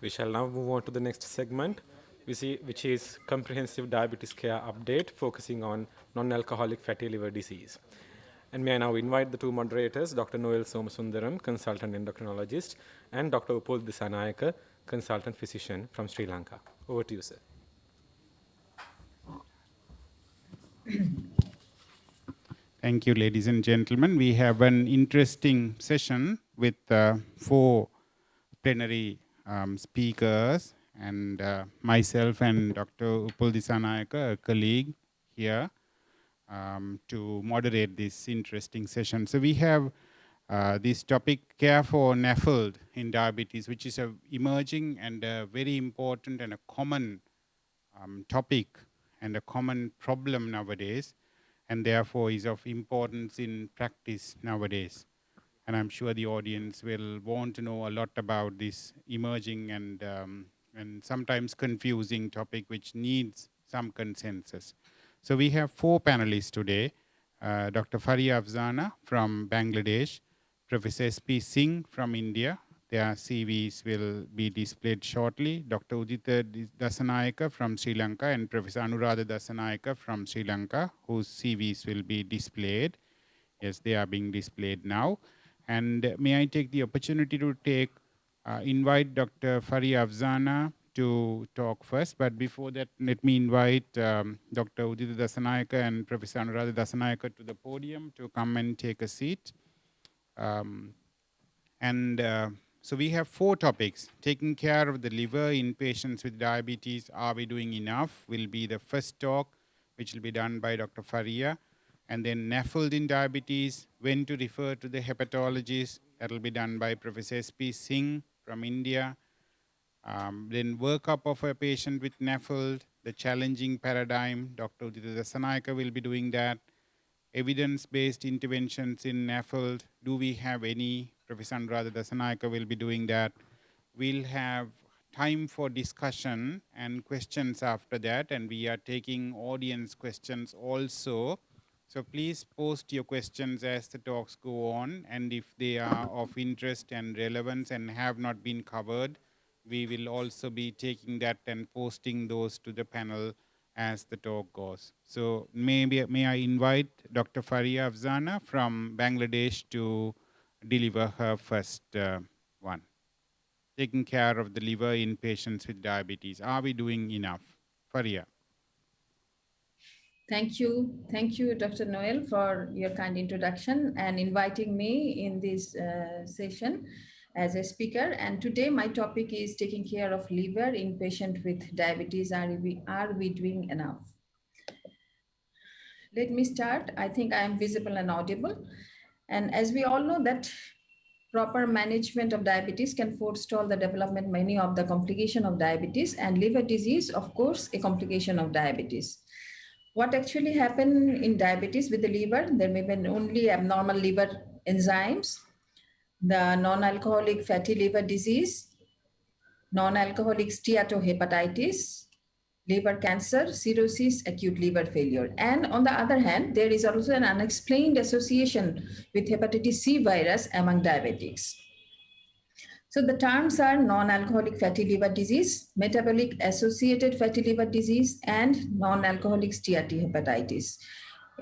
We shall now move on to the next segment, which is comprehensive diabetes care update, focusing on non-alcoholic fatty liver disease. And may I now invite the two moderators, Dr. Noel Somasundaram, consultant endocrinologist, and Dr. Upul Disanayaka, consultant physician from Sri Lanka. Over to you, sir. Thank you, ladies and gentlemen. We have an interesting session with 4 plenary speakers and myself and Dr. Upul Disanayaka, a colleague here, to moderate this interesting session. So we have this topic, care for NAFLD in diabetes, which is an emerging and a very important and a common topic and a common problem nowadays, and therefore is of importance in practice nowadays. And I'm sure the audience will want to know a lot about this emerging and sometimes confusing topic which needs some consensus. So we have 4 panelists today, Dr. Faria Afzana from Bangladesh, Professor S.P. Singh from India. Their CVs will be displayed shortly. Dr. Udita Dasanayaka from Sri Lanka and Professor Anuradha Dasanayaka from Sri Lanka, whose CVs will be displayed. Yes, they are being displayed now. And may I take the opportunity to invite Dr. Faria Afzana to talk first. But before that, let me invite Dr. Udita Dasanayaka and Professor Anuradha Dasanayaka to the podium to come and take a seat. So we have 4 topics. Taking care of the liver in patients with diabetes, are we doing enough? Will be the first talk, which will be done by Dr. Faria. And then NAFLD in diabetes, when to refer to the hepatologist, that will be done by Professor S.P. Singh from India. Then workup of a patient with NAFLD, the challenging paradigm, Dr. Udita Dasanayaka will be doing that. Evidence-based interventions in NAFLD, do we have any? Professor Anuradha Dasanayaka will be doing that. We'll have time for discussion and questions after that, and we are taking audience questions also. So please post your questions as the talks go on, and if they are of interest and relevance and have not been covered, we will also be taking that and posting those to the panel as the talk goes. So may I invite Dr. Faria Afzana from Bangladesh to deliver her first one. Taking care of the liver in patients with diabetes. Are we doing enough? Faria. Thank you, Dr. Noel, for your kind introduction and inviting me in this session as a speaker. And today my topic is taking care of liver in patients with diabetes. Are we doing enough? Let me start. I think I am visible and audible. And as we all know that proper management of diabetes can forestall the development many of the complications of diabetes, and liver disease, of course, a complication of diabetes. What actually happens in diabetes with the liver? There may be only abnormal liver enzymes, the non-alcoholic fatty liver disease, non-alcoholic steatohepatitis, liver cancer, cirrhosis, acute liver failure. And on the other hand, there is also an unexplained association with hepatitis C virus among diabetics. So the terms are non-alcoholic fatty liver disease, metabolic associated fatty liver disease, and non-alcoholic steatohepatitis.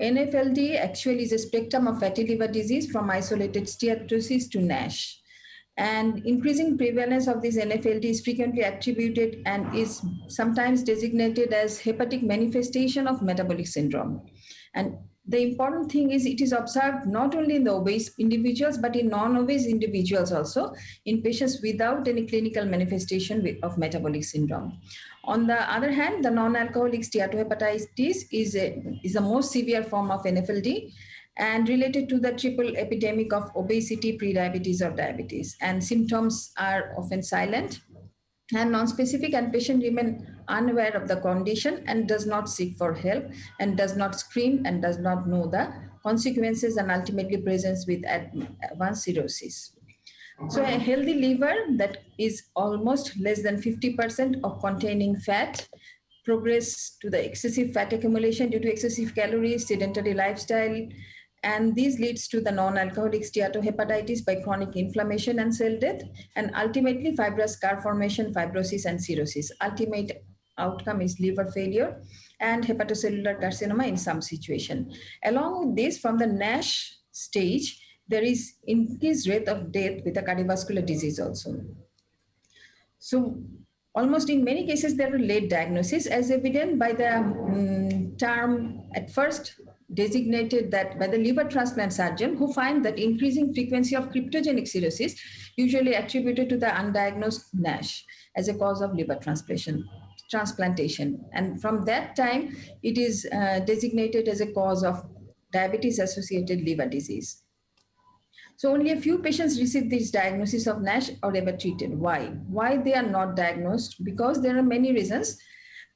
NAFLD actually is a spectrum of fatty liver disease from isolated steatosis to NASH. And increasing prevalence of this NAFLD is frequently attributed and is sometimes designated as hepatic manifestation of metabolic syndrome. And the important thing is it is observed not only in the obese individuals, but in non-obese individuals also, in patients without any clinical manifestation of metabolic syndrome. On the other hand, the non-alcoholic steatohepatitis is a more severe form of NAFLD and related to the triple epidemic of obesity, prediabetes, or diabetes. And symptoms are often silent and non-specific, and patient remain unaware of the condition and does not seek for help and does not scream and does not know the consequences and ultimately presents with advanced cirrhosis. So a healthy liver that is almost less than 50% of containing fat progress to the excessive fat accumulation due to excessive calories, sedentary lifestyle, And this leads to the non-alcoholic steatohepatitis by chronic inflammation and cell death, and ultimately fibrous scar formation, fibrosis, and cirrhosis. Ultimate outcome is liver failure and hepatocellular carcinoma in some situation. Along with this, from the NASH stage, there is increased rate of death with a cardiovascular disease also. So almost in many cases, there are late diagnosis, as evident by the term at first designated that by the liver transplant surgeon, who find that increasing frequency of cryptogenic cirrhosis usually attributed to the undiagnosed NASH as a cause of liver transplantation. And from that time, it is designated as a cause of diabetes-associated liver disease. So only a few patients receive this diagnosis of NASH or ever treated. Why? Why they are not diagnosed? Because there are many reasons.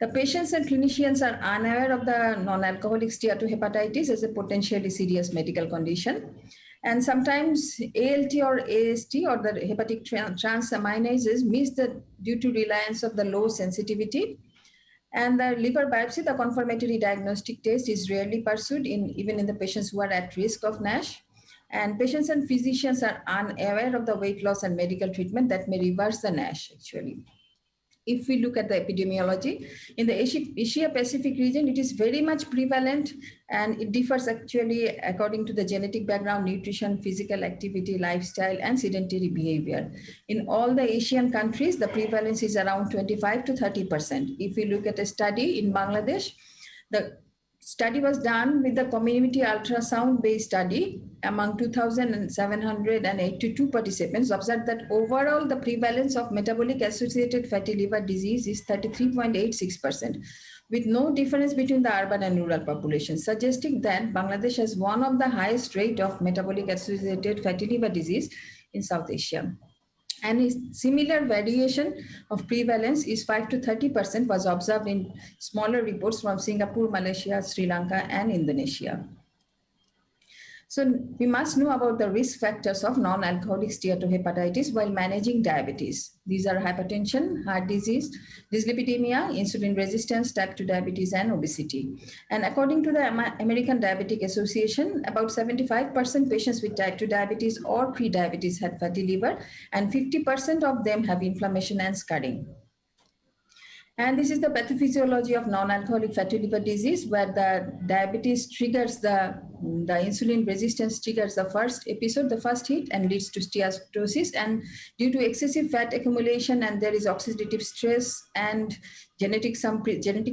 The patients and clinicians are unaware of the non-alcoholic steatohepatitis as a potentially serious medical condition. And sometimes ALT or AST or the hepatic transaminases miss due to reliance of the low sensitivity. And the liver biopsy, the confirmatory diagnostic test, is rarely pursued even in the patients who are at risk of NASH. And patients and physicians are unaware of the weight loss and medical treatment that may reverse the NASH actually. If we look at the epidemiology, in the Asia-Pacific region, it is very much prevalent, and it differs actually according to the genetic background, nutrition, physical activity, lifestyle, and sedentary behavior. In all the Asian countries, the prevalence is around 25 to 30%. If we look at a study in Bangladesh, the study was done with the community ultrasound-based study among 2,782 participants, observed that overall the prevalence of metabolic associated fatty liver disease is 33.86%, with no difference between the urban and rural populations, suggesting that Bangladesh has one of the highest rate of metabolic associated fatty liver disease in South Asia. And a similar variation of prevalence is 5 to 30% was observed in smaller reports from Singapore, Malaysia, Sri Lanka, and Indonesia. So we must know about the risk factors of non-alcoholic steatohepatitis while managing diabetes. These are hypertension, heart disease, dyslipidemia, insulin resistance, type 2 diabetes, and obesity. And according to the American Diabetic Association, about 75% patients with type 2 diabetes or pre-diabetes had fatty liver, and 50% of them have inflammation and scarring. And this is the pathophysiology of non-alcoholic fatty liver disease, where the diabetes triggers the insulin resistance triggers the first episode, the first hit, and leads to steatosis. And due to excessive fat accumulation, and there is oxidative stress and genetic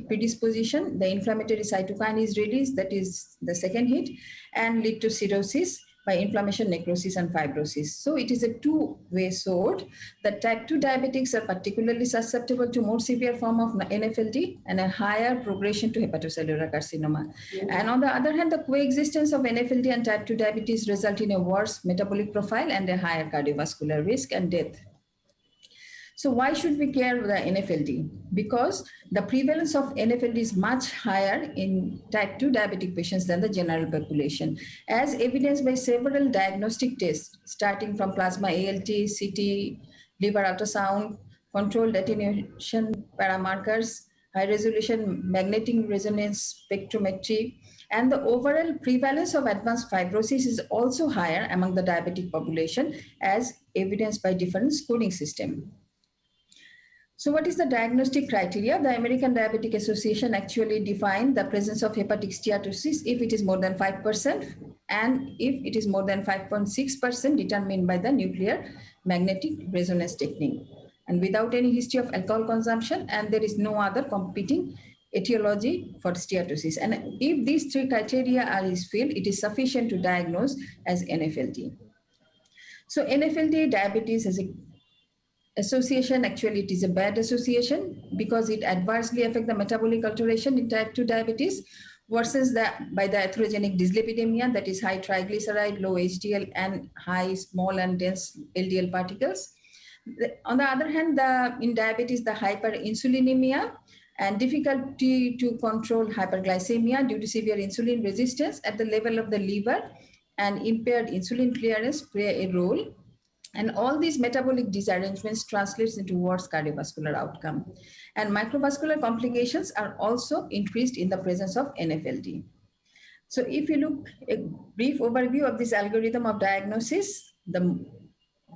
predisposition, the inflammatory cytokine is released, that is the second hit, and lead to cirrhosis by inflammation, necrosis, and fibrosis. So it is a two-way sword. The type 2 diabetics are particularly susceptible to more severe form of NFLD and a higher progression to hepatocellular carcinoma. And on the other hand, the coexistence of NFLD and type 2 diabetes result in a worse metabolic profile and a higher cardiovascular risk and death. So why should we care for the NFLD? Because the prevalence of NFLD is much higher in type 2 diabetic patients than the general population, as evidenced by several diagnostic tests, starting from plasma ALT, CT, liver ultrasound, controlled attenuation paramarkers, high-resolution magnetic resonance spectrometry, and the overall prevalence of advanced fibrosis is also higher among the diabetic population, as evidenced by different scoring system. So what is the diagnostic criteria? The American Diabetic Association actually defined the presence of hepatic steatosis if it is more than 5%, and if it is more than 5.6% determined by the nuclear magnetic resonance technique, and without any history of alcohol consumption, and there is no other competing etiology for steatosis. And if these three criteria are filled, it is sufficient to diagnose as NFLD. So NFLD diabetes is a association, actually it is a bad association because it adversely affects the metabolic alteration in type 2 diabetes versus by the atherogenic dyslipidemia, that is high triglyceride, low HDL, and high small and dense LDL particles. On the other hand, in diabetes, the hyperinsulinemia and difficulty to control hyperglycemia due to severe insulin resistance at the level of the liver and impaired insulin clearance play a role. And all these metabolic disarrangements translates into worse cardiovascular outcome. And microvascular complications are also increased in the presence of NFLD. So if you look a brief overview of this algorithm of diagnosis, the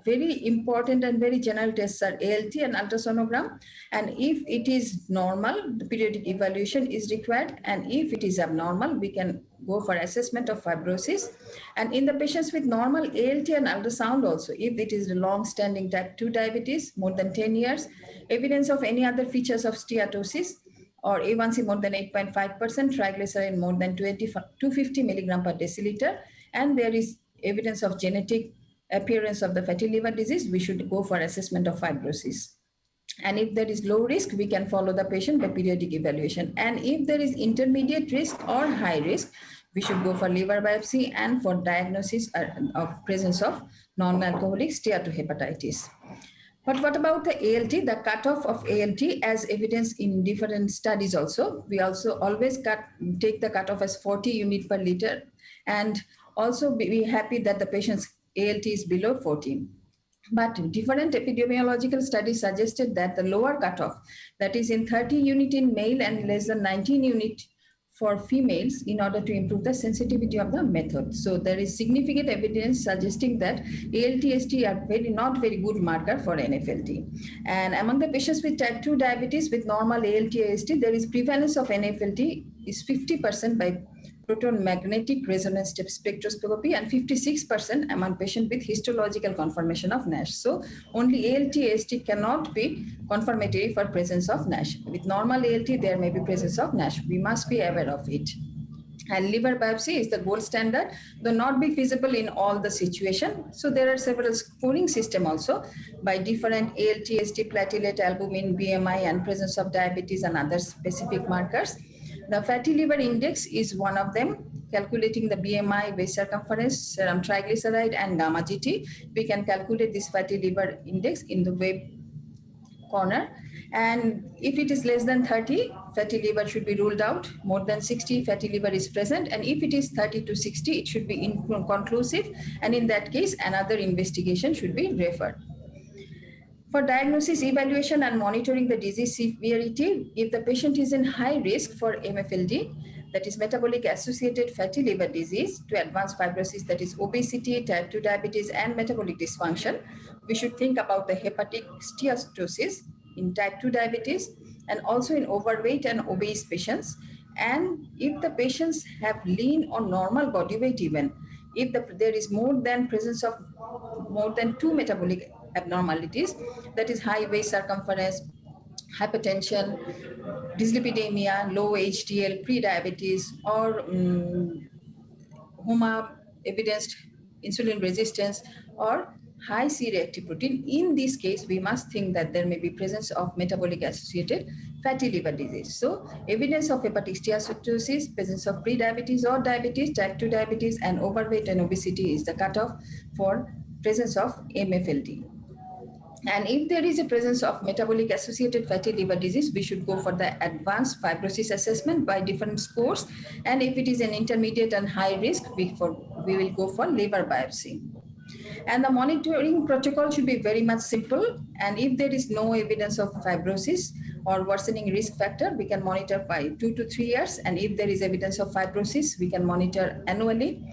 very important and very general tests are ALT and ultrasonogram. And if it is normal, the periodic evaluation is required. And if it is abnormal, we can go for assessment of fibrosis. And in the patients with normal ALT and ultrasound also, if it is long-standing type 2 diabetes, more than 10 years, evidence of any other features of steatosis, or A1C more than 8.5%, triglyceride more than 250 milligram per deciliter, and there is evidence of genetic appearance of the fatty liver disease, we should go for assessment of fibrosis. And if there is low risk, we can follow the patient by periodic evaluation. And if there is intermediate risk or high risk, we should go for liver biopsy and for diagnosis of presence of non-alcoholic steatohepatitis. But what about the ALT, the cutoff of ALT as evidence in different studies also? We also always take the cutoff as 40 unit per liter, and also be happy that the patient's ALT is below 14. But different epidemiological studies suggested that the lower cutoff, that is in 30 unit in male and less than 19 unit for females, in order to improve the sensitivity of the method. So there is significant evidence suggesting that ALT-ST are not very good marker for NFLT. And among the patients with type 2 diabetes with normal ALT-ST, there is prevalence of NFLT is 50% by proton magnetic resonance spectroscopy and 56% among patients with histological confirmation of NASH. So only ALT-ST cannot be confirmatory for presence of NASH. With normal ALT, there may be presence of NASH. We must be aware of it. And liver biopsy is the gold standard, though not be feasible in all the situation. So there are several scoring system also by different ALT, ST, platelet, albumin, BMI, and presence of diabetes and other specific markers. The fatty liver index is one of them, calculating the BMI, waist circumference, serum triglyceride, and gamma GT. We can calculate this fatty liver index in the web corner. And if it is less than 30, fatty liver should be ruled out. More than 60, fatty liver is present. And if it is 30 to 60, it should be inconclusive. And in that case, another investigation should be referred. For diagnosis, evaluation, and monitoring the disease severity, if the patient is in high risk for MFLD, that is metabolic associated fatty liver disease, to advanced fibrosis, that is obesity, type 2 diabetes, and metabolic dysfunction, we should think about the hepatic steatosis in type 2 diabetes and also in overweight and obese patients. And if the patients have lean or normal body weight even, if there is more than presence of more than 2 metabolic abnormalities, that is high waist circumference, hypertension, dyslipidemia, low HDL, pre-diabetes, or HOMA evidenced insulin resistance, or high C-reactive protein. In this case, we must think that there may be presence of metabolic associated fatty liver disease. So evidence of hepatic steatosis, presence of pre-diabetes or diabetes, type 2 diabetes, and overweight and obesity is the cutoff for presence of MFLD. And if there is a presence of metabolic associated fatty liver disease, we should go for the advanced fibrosis assessment by different scores. And if it is an intermediate and high risk, we will go for liver biopsy. And the monitoring protocol should be very much simple. And if there is no evidence of fibrosis or worsening risk factor, we can monitor by 2 to 3 years. And if there is evidence of fibrosis, we can monitor annually.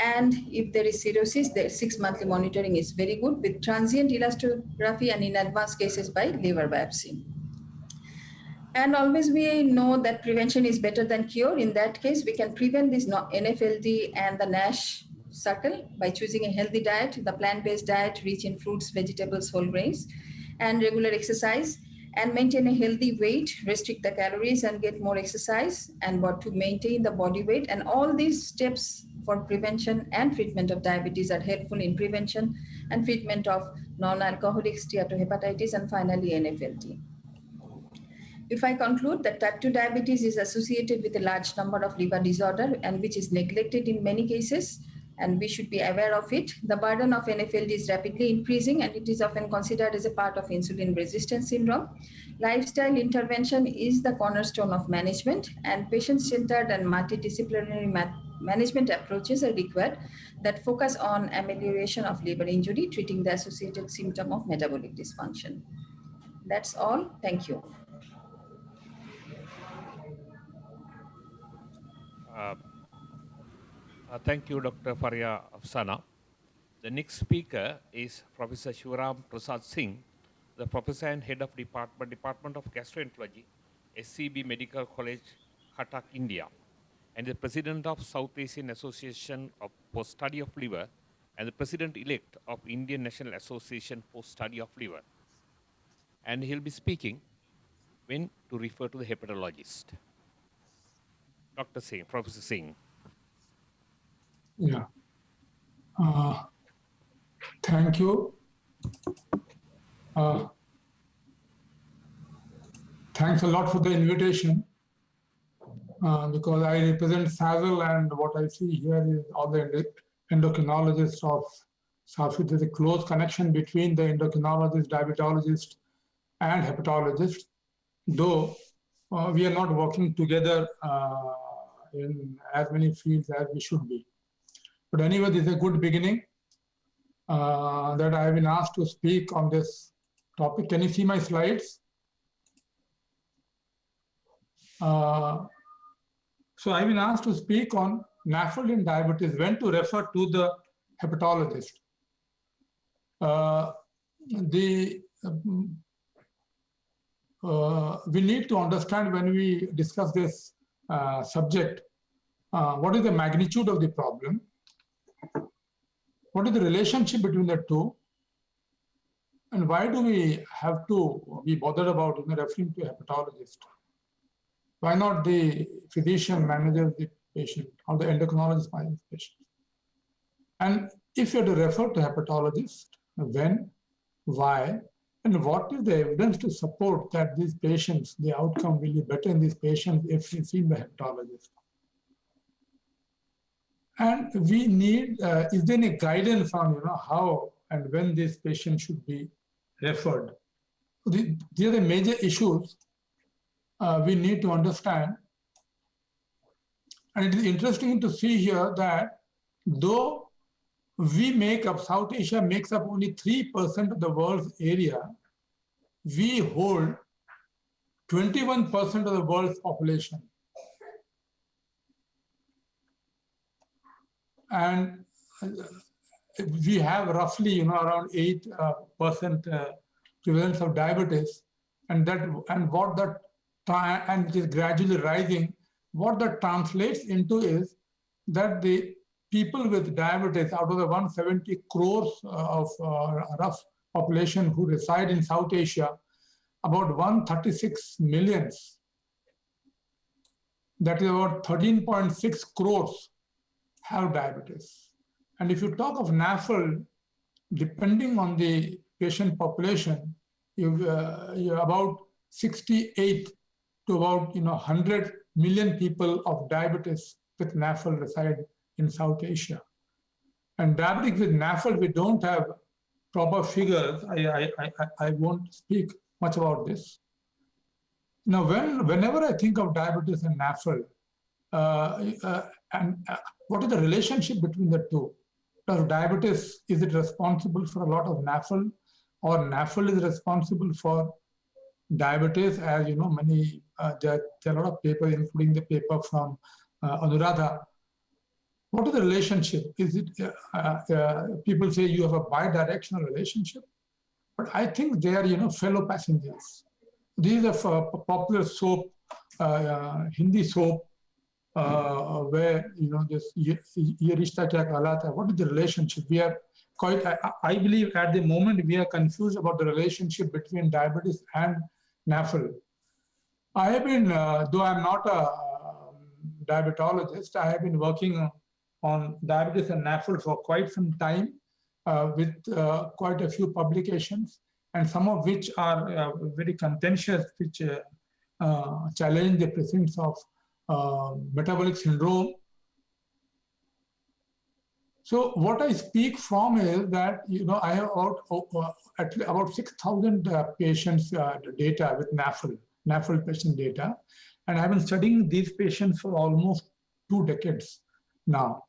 And if there is cirrhosis, the 6 monthly monitoring is very good with transient elastography and in advanced cases by liver biopsy. And always we know that prevention is better than cure. In that case, we can prevent this NFLD and the NASH circle by choosing a healthy diet, the plant-based diet rich in fruits, vegetables, whole grains, and regular exercise, and maintain a healthy weight, restrict the calories and get more exercise, and to maintain the body weight. And all these steps for prevention and treatment of diabetes are helpful in prevention and treatment of non-alcoholic steatohepatitis and finally NFLD. If I conclude that type 2 diabetes is associated with a large number of liver disorder and which is neglected in many cases, and we should be aware of it, the burden of NFLD is rapidly increasing and it is often considered as a part of insulin resistance syndrome. Lifestyle intervention is the cornerstone of management, and patient-centered and multidisciplinary management approaches are required that focus on amelioration of liver injury, treating the associated symptom of metabolic dysfunction. That's all. Thank you. Thank you, Dr. Faria Afsana. The next speaker is Professor Shivaram Prasad Singh, the professor and head of Department of Gastroenterology, SCB Medical College, Cuttack, India, and the president of South Asian Association for Study of Liver, and the president-elect of Indian National Association for Study of Liver. And he'll be speaking when to refer to the hepatologist. Dr. Singh, Professor Singh. Yeah. Thank you. Thanks a lot for the invitation because I represent SASL, and what I see here is all the endocrinologists of SASL. There's a close connection between the endocrinologist, diabetologist, and hepatologist, though we are not working together in as many fields as we should be. But anyway, this is a good beginning that I have been asked to speak on this topic. Can you see my slides? So I've been asked to speak on NAFLD in diabetes, when to refer to the hepatologist. We need to understand when we discuss this subject, what is the magnitude of the problem? What is the relationship between the two? And why do we have to be bothered about referring to a hepatologist? Why not the physician manages the patient or the endocrinologist manages the patient? And if you have to refer to hepatologist, when, why, and what is the evidence to support that these patients, the outcome will be better in these patients if we see the hepatologist? And we need, is there any guidance on how and when this patient should be referred? These are the major issues we need to understand. And it is interesting to see here that though we make up, South Asia makes up only 3% of the world's area, we hold 21% of the world's population. And we have roughly, around 8% prevalence of diabetes, and it is gradually rising. What that translates into is that the people with diabetes, out of the 170 crores of rough population who reside in South Asia, about 136 millions, that is about 13.6 crores, have diabetes. And if you talk of NAFLD, depending on the patient population, you're about 68 to about 100 million people of diabetes with NAFLD reside in South Asia. And diabetic with NAFLD, we don't have proper figures. I won't speak much about this. Now, whenever I think of diabetes and NAFLD, what is the relationship between the two? Does diabetes, is it responsible for a lot of NAFLD, or NAFLD is responsible for diabetes? As you know, there are a lot of papers, including the paper from Anuradha. What is the relationship? Is it, people say you have a bi-directional relationship, but I think they are, fellow passengers. These are popular soap, Hindi soap, where, this Ye Rishta Kya Kehlata, what is the relationship? We are quite, I believe at the moment, we are confused about the relationship between diabetes and NAFLD. I have been, though I'm not a diabetologist, I have been working on diabetes and NAFLD for quite some time with quite a few publications, and some of which are very contentious, which challenge the presence of metabolic syndrome. So what I speak from is that, I have about 6,000 patients data with NAFLD patient data, and I've been studying these patients for almost 2 decades now.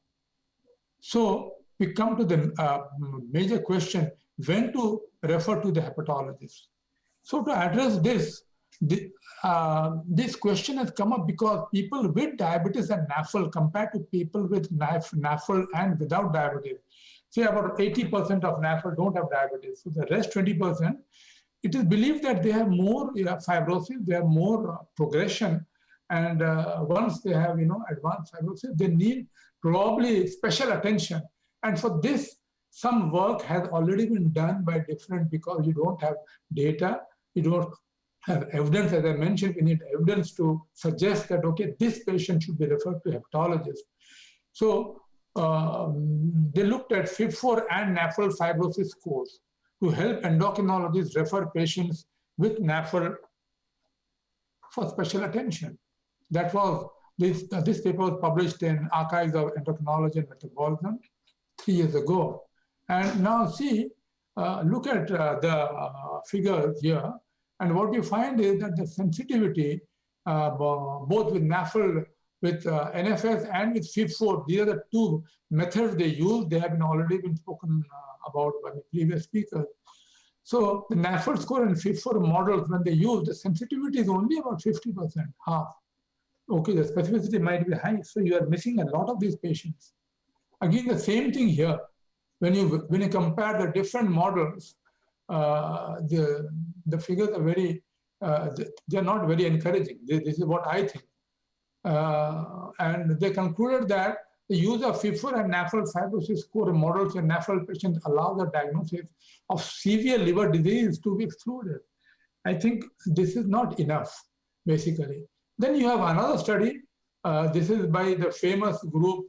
So we come to the major question, when to refer to the hepatologist. So to address this, this question has come up because people with diabetes and NAFL compared to people with NAFL and without diabetes, say about 80% of NAFL don't have diabetes. So the rest 20%, it is believed that they have more fibrosis, they have more progression. And once they have, advanced fibrosis, they need probably special attention. And for this, some work has already been done by different, because you don't have data, you don't have evidence. As I mentioned, we need evidence to suggest that, okay, this patient should be referred to hepatologist. So they looked at FIB-4 and NAFL fibrosis scores to help endocrinologists refer patients with NAFL for special attention. That was, this paper was published in Archives of Endocrinology and Metabolism 3 years ago. And now see, look at the figures here. And what you find is that the sensitivity, both with NAFL, with NFS and with FIB-4, these are the two methods they use. They have already been spoken about by the previous speakers. So the NAFL score and FIB-4 models, when they use, the sensitivity is only about 50%, half. Okay, the specificity might be high, so you are missing a lot of these patients. Again, the same thing here. When you compare the different models, the figures are very, they're not very encouraging. This is what I think. And they concluded that the use of FIB-4 and NAFL fibrosis score models in NAFL patients allow the diagnosis of severe liver disease to be excluded. I think this is not enough, basically. Then you have another study. This is by the famous group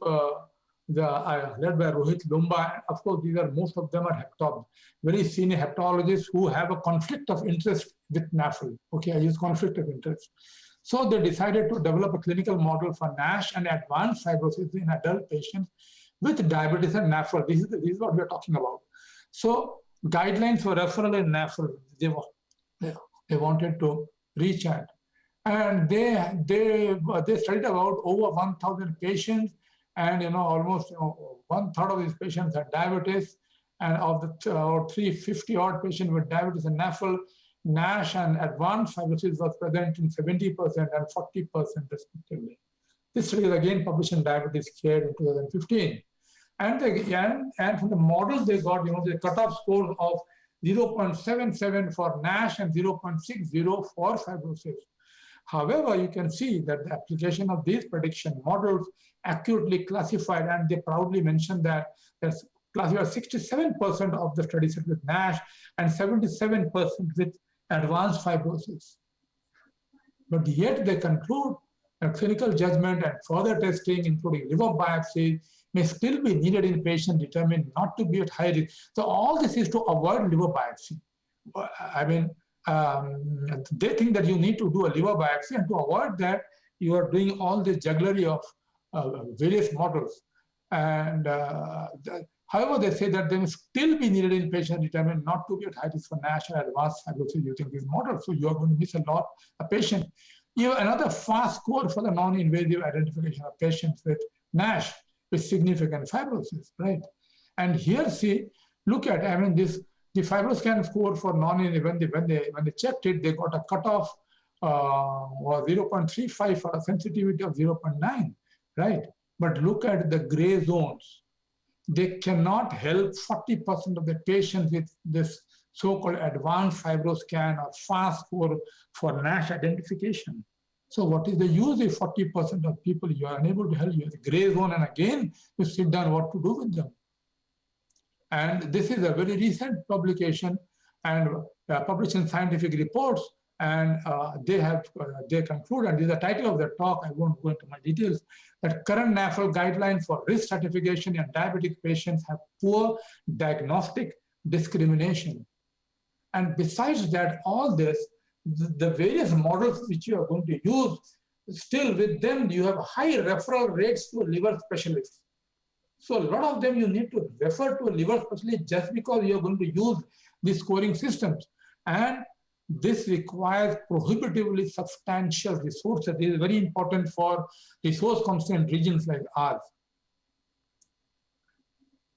led by Rohit Lumba. Of course, most of them are very senior hepatologists who have a conflict of interest with NAFL. Okay, I use conflict of interest. So they decided to develop a clinical model for NASH and advanced fibrosis in adult patients with diabetes and NAFL. This is what we're talking about. So guidelines for referral in NAFL, they wanted to reach at. And they studied about over 1,000 patients, and almost 1/3 of these patients had diabetes, and of the 350 odd patients with diabetes and NAFL, NASH and advanced fibrosis was present in 70% and 40% respectively. This study is again published in Diabetes Care in 2015. And from the models they got, the cutoff score of 0.77 for NASH and 0.60 for fibrosis. However, you can see that the application of these prediction models accurately classified, and they proudly mentioned that there's classified 67% of the study set with NASH and 77% with advanced fibrosis. But yet they conclude that clinical judgment and further testing, including liver biopsy, may still be needed in patients determined not to be at high risk. So all this is to avoid liver biopsy. I mean, they think that you need to do a liver biopsy, and to avoid that, you are doing all this jugglery of various models. And however, they say that they may still be needed in patients determined not to be at high risk for NASH and advanced fibrosis using these models. So you are going to miss a patient. You have another fast score for the non-invasive identification of patients with NASH with significant fibrosis, right? And here, see, look at, the FibroScan score for non-invasive, when they checked it, they got a cutoff or 0.35 for a sensitivity of 0.9, right? But look at the gray zones. They cannot help 40% of the patients with this so-called advanced FibroScan or fast score for NASH identification. So what is the use if 40% of people you are unable to help? You have the gray zone, and again, you sit down what to do with them. And this is a very recent publication and published in Scientific Reports, and they conclude, and this is the title of the talk, I won't go into my details, that current NAFL guidelines for risk stratification in diabetic patients have poor diagnostic discrimination. And besides that, all this, the various models which you are going to use, still with them, you have high referral rates to liver specialists. So a lot of them you need to refer to a liver specialist just because you're going to use these scoring systems. And this requires prohibitively substantial resources. This is very important for resource-constrained regions like ours.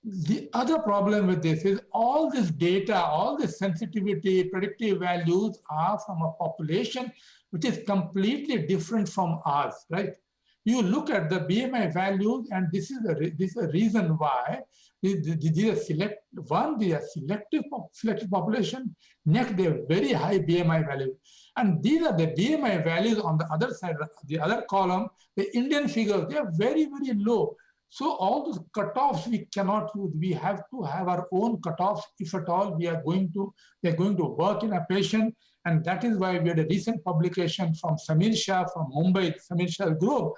The other problem with this is all this data, all this sensitivity, predictive values are from a population which is completely different from ours, right? You look at the BMI values, and this is a reason why these are selective population. Next, they have very high BMI values, and these are the BMI values on the other side, the other column. The Indian figures, they are very, very low. So all those cutoffs we cannot use. We have to have our own cutoffs if at all we are going to work in a patient. And that is why we had a recent publication from Samir Shah from Mumbai, Samir Shah group,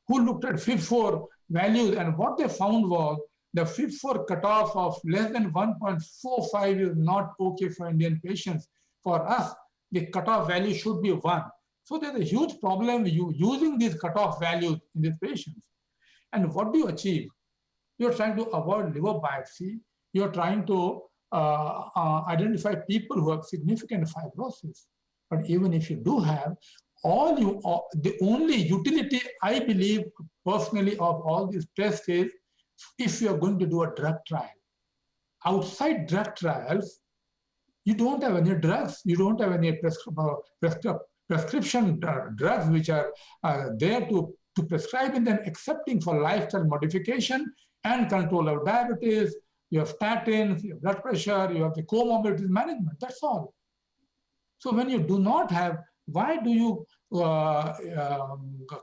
who looked at FIB4 values, and what they found was the FIB4 cutoff of less than 1.45 is not okay for Indian patients. For us, the cutoff value should be 1. So there's a huge problem using these cutoff values in these patients. And what do you achieve? You're trying to avoid liver biopsy. You're trying to identify people who have significant fibrosis. But even if you do have, the only utility I believe personally of all these tests is if you're going to do a drug trial. Outside drug trials, you don't have any drugs. You don't have any prescription drugs which are there to prescribe and then accepting for lifestyle modification and control of diabetes. You have statins, you have blood pressure, you have the comorbidities management. That's all. So when you do not have, why do you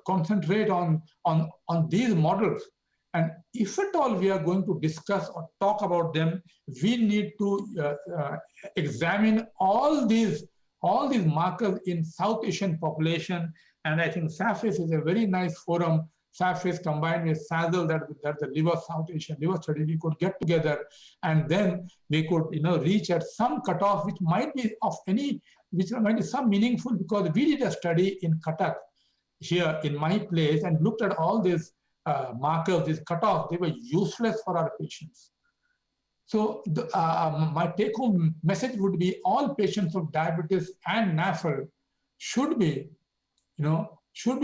concentrate on these models? And if at all we are going to discuss or talk about them, we need to examine all these markers in South Asian population. And I think SAFIS is a very nice forum. SAFIS combined with SAZL, that the liver South Asian liver study, we could get together, and then we could reach at some cutoff which might be some meaningful, because we did a study in Cuttack here in my place and looked at all these markers, these cutoffs. They were useless for our patients. So my take-home message would be all patients of diabetes and NAFL should be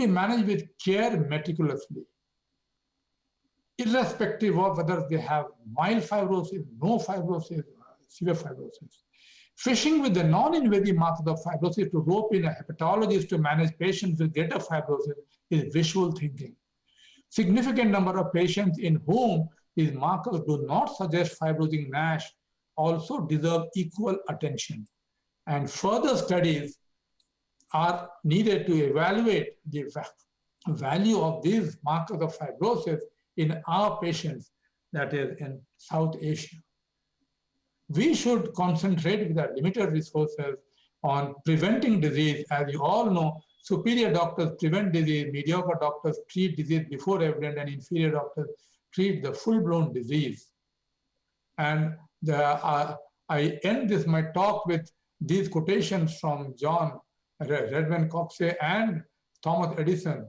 managed with care meticulously, irrespective of whether they have mild fibrosis, no fibrosis, severe fibrosis. Fishing with the non-invasive markers of fibrosis to rope in a hepatologist to manage patients with greater fibrosis is wishful thinking. Significant number of patients in whom these markers do not suggest fibrosing NASH also deserve equal attention. And further studies are needed to evaluate the value of these markers of fibrosis in our patients, that is in South Asia. We should concentrate with our limited resources on preventing disease. As you all know, superior doctors prevent disease, mediocre doctors treat disease before evident, and inferior doctors treat the full-blown disease. And I end my talk with these quotations from John Redmond Coxe and Thomas Edison.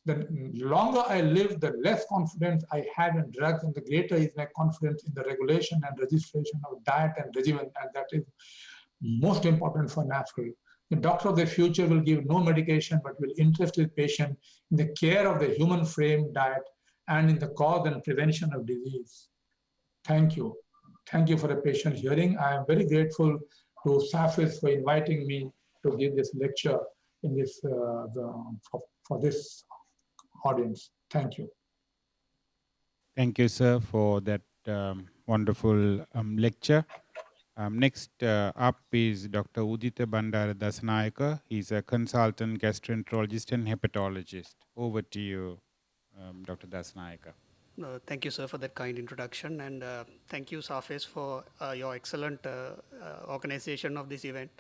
The longer I live, the less confidence I have in drugs, and the greater is my confidence in the regulation and registration of diet and regimen, and that is most important for NAFL. The doctor of the future will give no medication, but will interest his patient in the care of the human frame diet and in the cause and prevention of disease. Thank you. Thank you for a patient hearing. I am very grateful to SAFIS for inviting me to give this lecture in this for this audience. Thank you. Thank you, sir, for that wonderful lecture. Next up is Dr. Udita Bandara Dasanayaka. He's a consultant gastroenterologist and hepatologist. Over to you, Dr. Dasanayaka. Thank you, sir, for that kind introduction, and thank you, SAFIS, for your excellent organization of this event,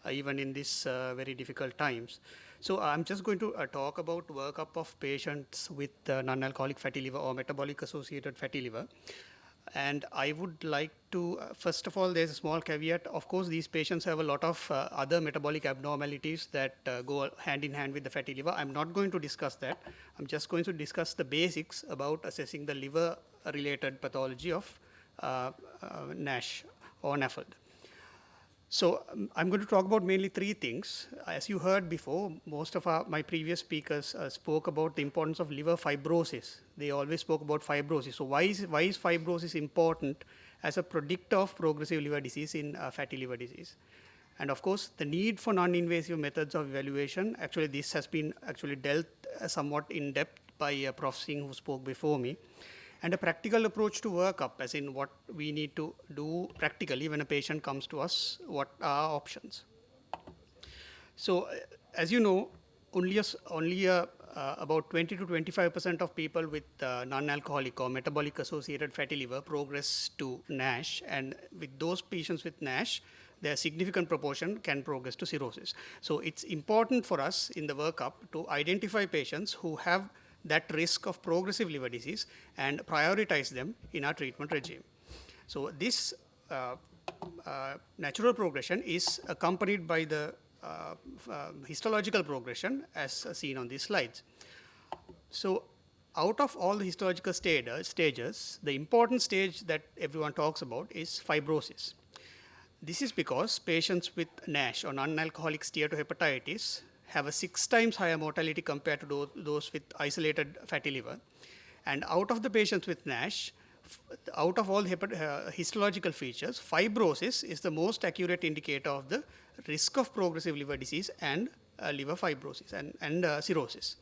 even in these very difficult times. So I'm just going to talk about workup of patients with non-alcoholic fatty liver or metabolic associated fatty liver. And I would like to, first of all, there's a small caveat. Of course, these patients have a lot of other metabolic abnormalities that go hand in hand with the fatty liver. I'm not going to discuss that. I'm just going to discuss the basics about assessing the liver-related pathology of NASH or NAFLD. So I'm going to talk about mainly three things. As you heard before, most of my previous speakers spoke about the importance of liver fibrosis. They always spoke about fibrosis. So why is fibrosis important as a predictor of progressive liver disease in fatty liver disease? And of course, the need for non-invasive methods of evaluation, actually this has been actually dealt somewhat in depth by Prof. Singh, who spoke before me. And a practical approach to workup, as in what we need to do practically when a patient comes to us, what are our options. So as you know, only about 20 to 25% of people with non-alcoholic or metabolic associated fatty liver progress to NASH, and with those patients with NASH, their significant proportion can progress to cirrhosis. So it's important for us in the workup to identify patients who have that risk of progressive liver disease and prioritize them in our treatment regime. So this natural progression is accompanied by the histological progression as seen on these slides. So out of all the histological stages, the important stage that everyone talks about is fibrosis. This is because patients with NASH or non-alcoholic steatohepatitis have a 6 times higher mortality compared to those with isolated fatty liver. And out of the patients with NASH, out of all histological features, fibrosis is the most accurate indicator of the risk of progressive liver disease and liver fibrosis and cirrhosis.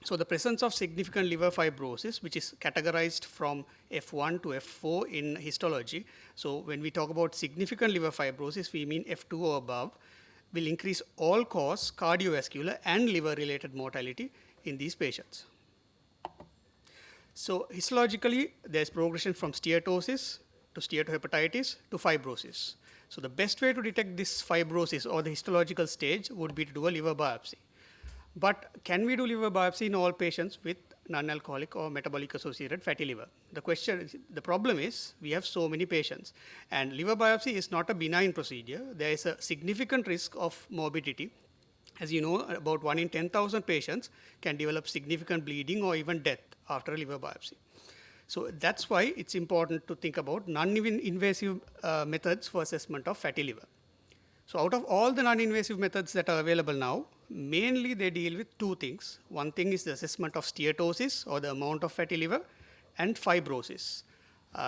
So the presence of significant liver fibrosis, which is categorized from F1 to F4 in histology. So when we talk about significant liver fibrosis, we mean F2 or above, will increase all-cause cardiovascular and liver-related mortality in these patients. So histologically, there's progression from steatosis to steatohepatitis to fibrosis. So the best way to detect this fibrosis or the histological stage would be to do a liver biopsy. But can we do liver biopsy in all patients with non-alcoholic or metabolic associated fatty liver? The problem is we have so many patients, and liver biopsy is not a benign procedure. There is a significant risk of morbidity. As you know, about 1 in 10,000 patients can develop significant bleeding or even death after a liver biopsy. So that's why it's important to think about non-invasive methods for assessment of fatty liver. So out of all the non-invasive methods that are available now, mainly they deal with two things. One thing is the assessment of steatosis or the amount of fatty liver, and fibrosis,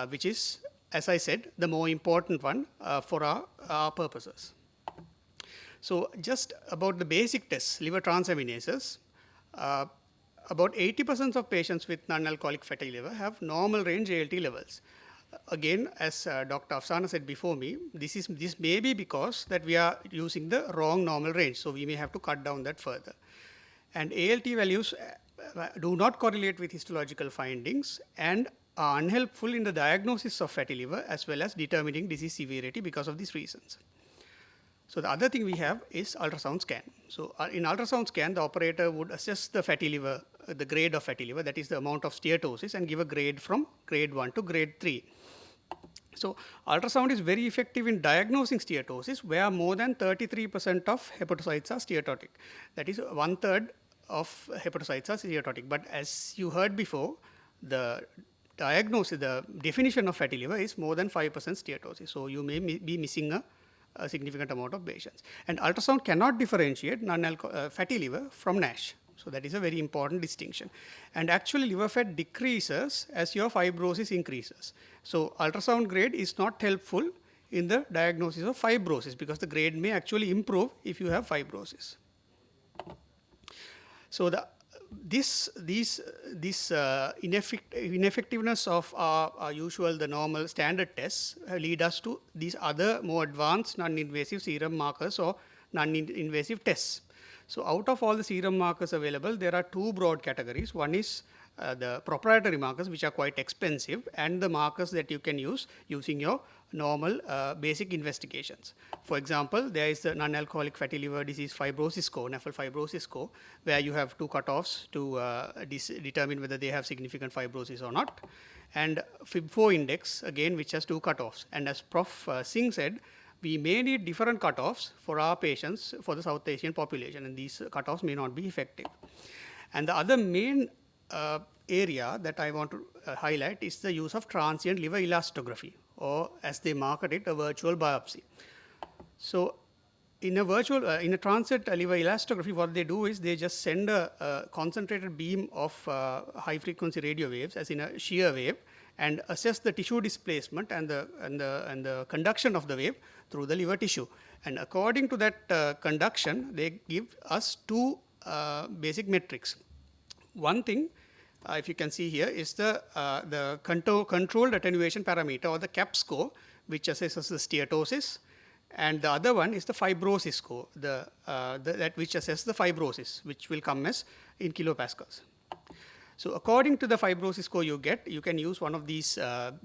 which is, as I said, the more important one for our purposes. So just about the basic tests, liver transaminases, about 80% of patients with non-alcoholic fatty liver have normal range ALT levels. Again, as Dr. Afsana said before me, this may be because that we are using the wrong normal range, so we may have to cut down that further. And ALT values do not correlate with histological findings and are unhelpful in the diagnosis of fatty liver as well as determining disease severity because of these reasons. So the other thing we have is ultrasound scan. So in ultrasound scan, the operator would assess the fatty liver, the grade of fatty liver, that is the amount of steatosis, and give a grade from grade 1 to grade 3. So ultrasound is very effective in diagnosing steatosis, where more than 33% of hepatocytes are steatotic. That is 1/3 of hepatocytes are steatotic. But as you heard before, the diagnosis, the definition of fatty liver is more than 5% steatosis. So you may be missing a significant amount of patients. And ultrasound cannot differentiate fatty liver from NASH. So that is a very important distinction. And actually liver fat decreases as your fibrosis increases. So ultrasound grade is not helpful in the diagnosis of fibrosis because the grade may actually improve if you have fibrosis. So this ineffectiveness of our usual, the normal standard tests lead us to these other more advanced non-invasive serum markers or non-invasive tests. So out of all the serum markers available, there are two broad categories. One is the proprietary markers, which are quite expensive, and the markers that you can use using your normal basic investigations. For example, there is the non-alcoholic fatty liver disease fibrosis score, NAFL fibrosis score, where you have two cutoffs to determine whether they have significant fibrosis or not. And FIB4 index, again, which has two cutoffs. And as Prof. Singh said, we may need different cutoffs for our patients for the South Asian population, and these cutoffs may not be effective. And the other main area that I want to highlight is the use of transient liver elastography, or as they market it, a virtual biopsy. So in a transient liver elastography, what they do is they just send a concentrated beam of high frequency radio waves, as in a shear wave, and assess the tissue displacement and the conduction of the wave through the liver tissue. And according to that conduction, they give us two basic metrics. One thing, if you can see here, is the controlled attenuation parameter, or the CAP score, which assesses the steatosis, and the other one is the fibrosis score, that which assesses the fibrosis, which will come as in kilopascals. So according to the fibrosis score you get, you can use one of these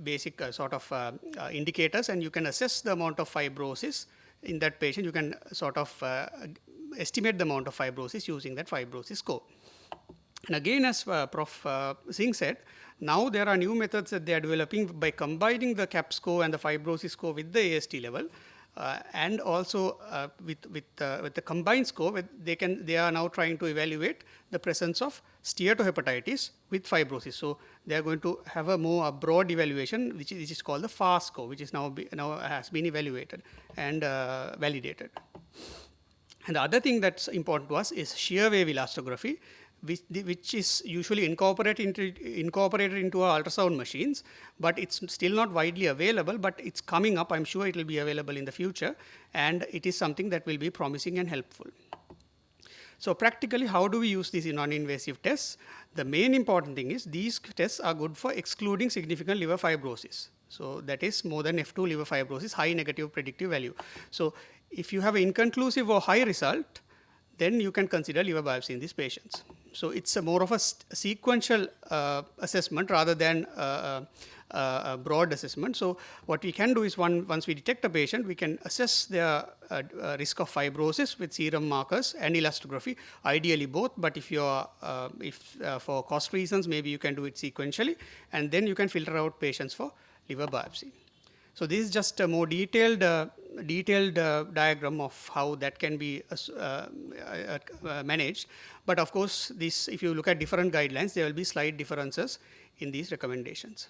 basic sort of indicators, and you can assess the amount of fibrosis in that patient. You can sort of estimate the amount of fibrosis using that fibrosis score. And again, as Prof. Singh said, now there are new methods that they are developing by combining the CAP score and the fibrosis score with the AST level, and also with the combined score, they are now trying to evaluate the presence of steatohepatitis with fibrosis. So they are going to have a more broad evaluation, which is called the FAST score, which is now has been evaluated and validated. And the other thing that's important to us is shear wave elastography, which is usually incorporated into our ultrasound machines, but it's still not widely available, but it's coming up. I'm sure it will be available in the future, and it is something that will be promising and helpful. So practically, how do we use these non-invasive tests? The main important thing is these tests are good for excluding significant liver fibrosis. So that is more than F2 liver fibrosis, high negative predictive value. So if you have an inconclusive or high result, then you can consider liver biopsy in these patients. So it's a more of a sequential assessment rather than a broad assessment. So what we can do is once we detect a patient, we can assess their risk of fibrosis with serum markers and elastography, ideally both. But if you're for cost reasons, maybe you can do it sequentially, and then you can filter out patients for liver biopsy. So this is just a more detailed diagram of how that can be managed. But of course, if you look at different guidelines, there will be slight differences in these recommendations.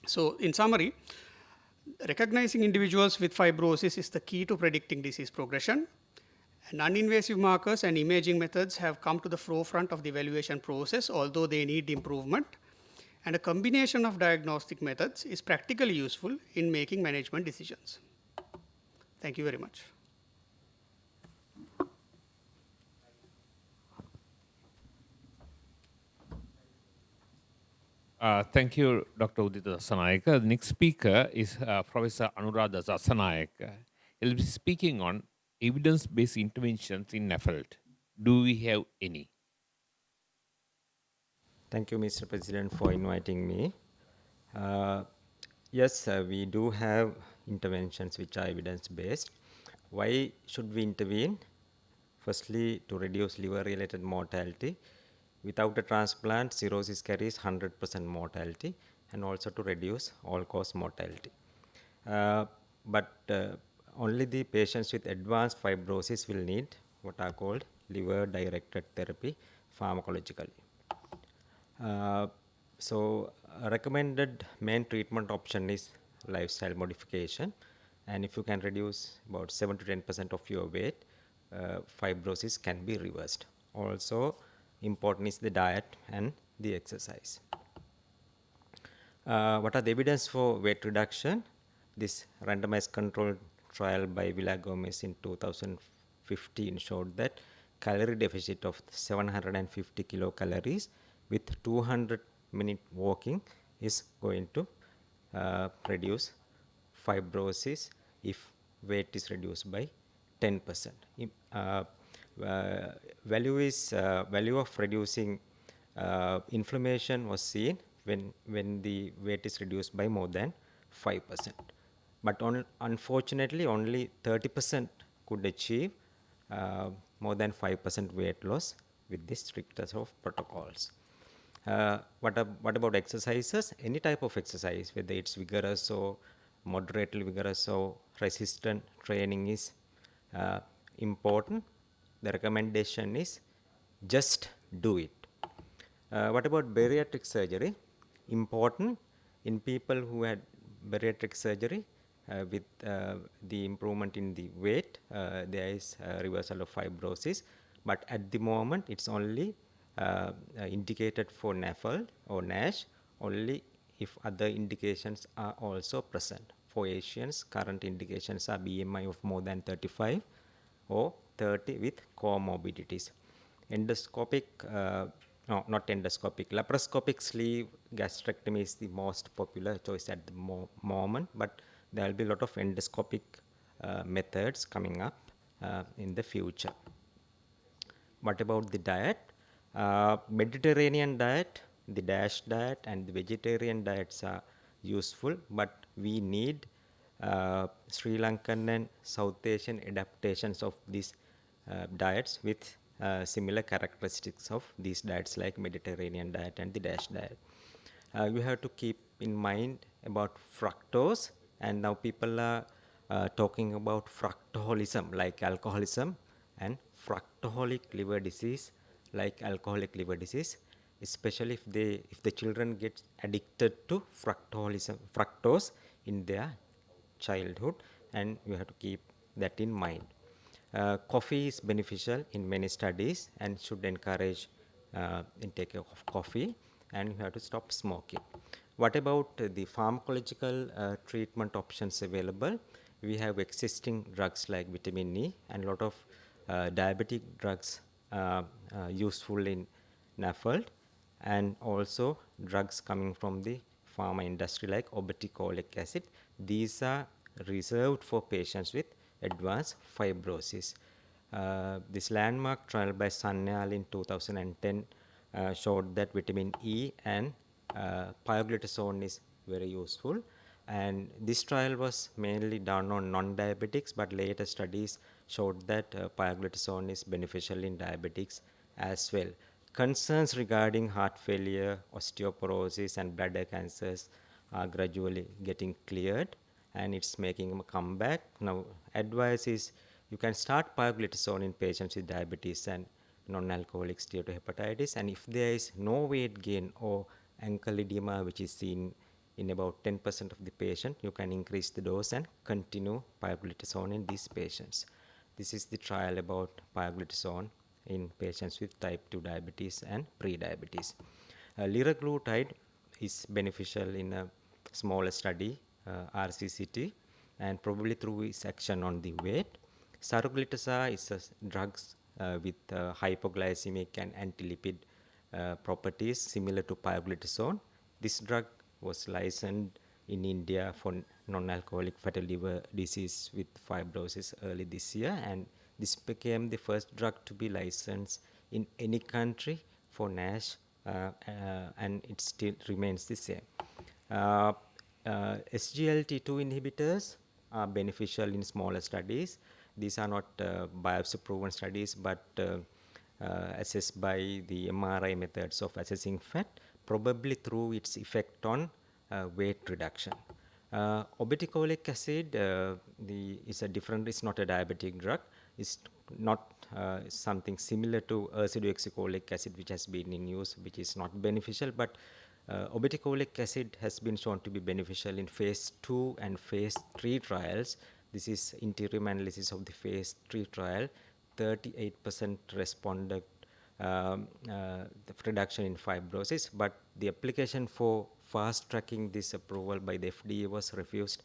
So in summary, recognizing individuals with fibrosis is the key to predicting disease progression. Non-invasive markers and imaging methods have come to the forefront of the evaluation process, although they need improvement. And a combination of diagnostic methods is practically useful in making management decisions. Thank you very much. Thank you, Dr. Udita Dasanayake. The next speaker is Professor Anuradha Dasanayake. He'll be speaking on evidence-based interventions in NAFLD. Do we have any? Thank you, Mr. President, for inviting me. Yes, we do have interventions which are evidence-based. Why should we intervene? Firstly, to reduce liver-related mortality. Without a transplant, cirrhosis carries 100% mortality, and also to reduce all-cause mortality. But only the patients with advanced fibrosis will need what are called liver-directed therapy pharmacologically. So a recommended main treatment option is lifestyle modification, and if you can reduce about 7 to 10% of your weight, fibrosis can be reversed. Also important is the diet and the exercise. What are the evidence for weight reduction? This randomized controlled trial by Villa-Gomez in 2015 showed that calorie deficit of 750 kilocalories with 200-minute walking is going to reduce fibrosis if weight is reduced by 10%. Value of reducing inflammation was seen when the weight is reduced by more than 5%. But unfortunately, only 30% could achieve more than 5% weight loss with the strictest of protocols. What about exercises? Any type of exercise, whether it's vigorous or moderately vigorous or resistant training is important. The recommendation is just do it. What about bariatric surgery? Important in people who had bariatric surgery, with the improvement in the weight, there is a reversal of fibrosis. But at the moment, it's only indicated for NAFLD or NASH only if other indications are also present. For Asians, current indications are BMI of more than 35 or 30 with comorbidities. Endoscopic, no, not endoscopic, laparoscopic sleeve gastrectomy is the most popular choice at the moment, but there will be a lot of endoscopic methods coming up in the future. What about the diet? Mediterranean diet, the DASH diet, and the vegetarian diets are useful, but we need Sri Lankan and South Asian adaptations of these diets with similar characteristics of these diets like Mediterranean diet and the DASH diet. You have to keep in mind about fructose, and now people are talking about fructoholism like alcoholism and fructoholic liver disease like alcoholic liver disease, especially if the children get addicted to fructose in their childhood, and you have to keep that in mind. Coffee is beneficial in many studies and should encourage intake of coffee, and you have to stop smoking. What about the pharmacological treatment options available? We have existing drugs like vitamin E and a lot of diabetic drugs useful in NAFLD, and also drugs coming from the pharma industry like obeticholic acid. These are reserved for patients with advanced fibrosis. This landmark trial by Sanyal in 2010 showed that vitamin E and pioglitazone is very useful, and this trial was mainly done on non-diabetics, but later studies showed that pioglitazone is beneficial in diabetics as well. Concerns regarding heart failure, osteoporosis, and bladder cancers are gradually getting cleared, and it's making a comeback. Now, advice is you can start pioglitazone in patients with diabetes and non-alcoholic steatohepatitis, and if there is no weight gain or ankle edema which is seen in about 10% of the patient, you can increase the dose and continue pioglitazone in these patients. This is the trial about pioglitazone in patients with type 2 diabetes and pre-diabetes. Liraglutide is beneficial in a smaller study, RCCT, and probably through its action on the weight. Saroglitazar is a drug with hypoglycemic and anti-lipid properties similar to pioglitazone. This drug was licensed in India for non-alcoholic fatty liver disease with fibrosis early this year, and this became the first drug to be licensed in any country for NASH, and it still remains the same. SGLT2 inhibitors are beneficial in smaller studies. These are not biopsy-proven studies, but assessed by the MRI methods of assessing fat, probably through its effect on weight reduction. Obeticholic acid is a different, it's not a diabetic drug. It's not something similar to ursodeoxycholic acid, which has been in use, which is not beneficial, but obeticholic acid has been shown to be beneficial in phase 2 and phase 3 trials. This is interim analysis of the phase 3 trial. 38% responded the reduction in fibrosis, but the application for fast tracking this approval by the FDA was refused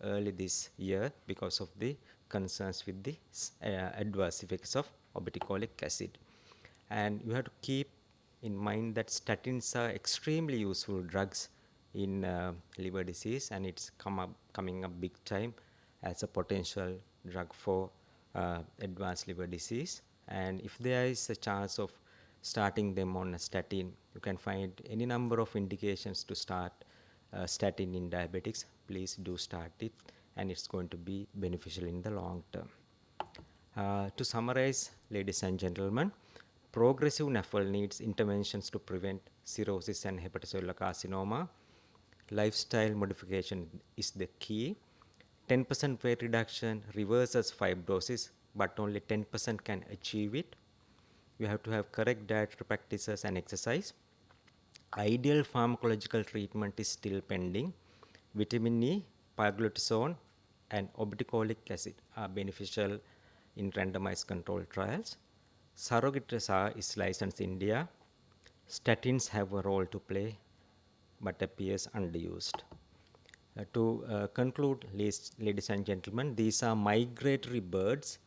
early this year because of the concerns with the adverse effects of obeticholic acid. And you have to keep in mind that statins are extremely useful drugs in liver disease, and it's coming up big time as a potential drug for advanced liver disease. And if there is a chance of starting them on a statin, you can find any number of indications to start statin in diabetics. Please do start it, and it's going to be beneficial in the long term. To summarize, ladies and gentlemen, progressive NAFL needs interventions to prevent cirrhosis and hepatocellular carcinoma. Lifestyle modification is the key. 10% weight reduction reverses fibrosis, but only 10% can achieve it. You have to have correct dietary practices and exercise. Ideal pharmacological treatment is still pending. Vitamin E, pioglitazone, and obeticholic acid are beneficial in randomized controlled trials. Saroglitazar is licensed in India. Statins have a role to play, but appears underused. To conclude, ladies and gentlemen, these are migratory birds.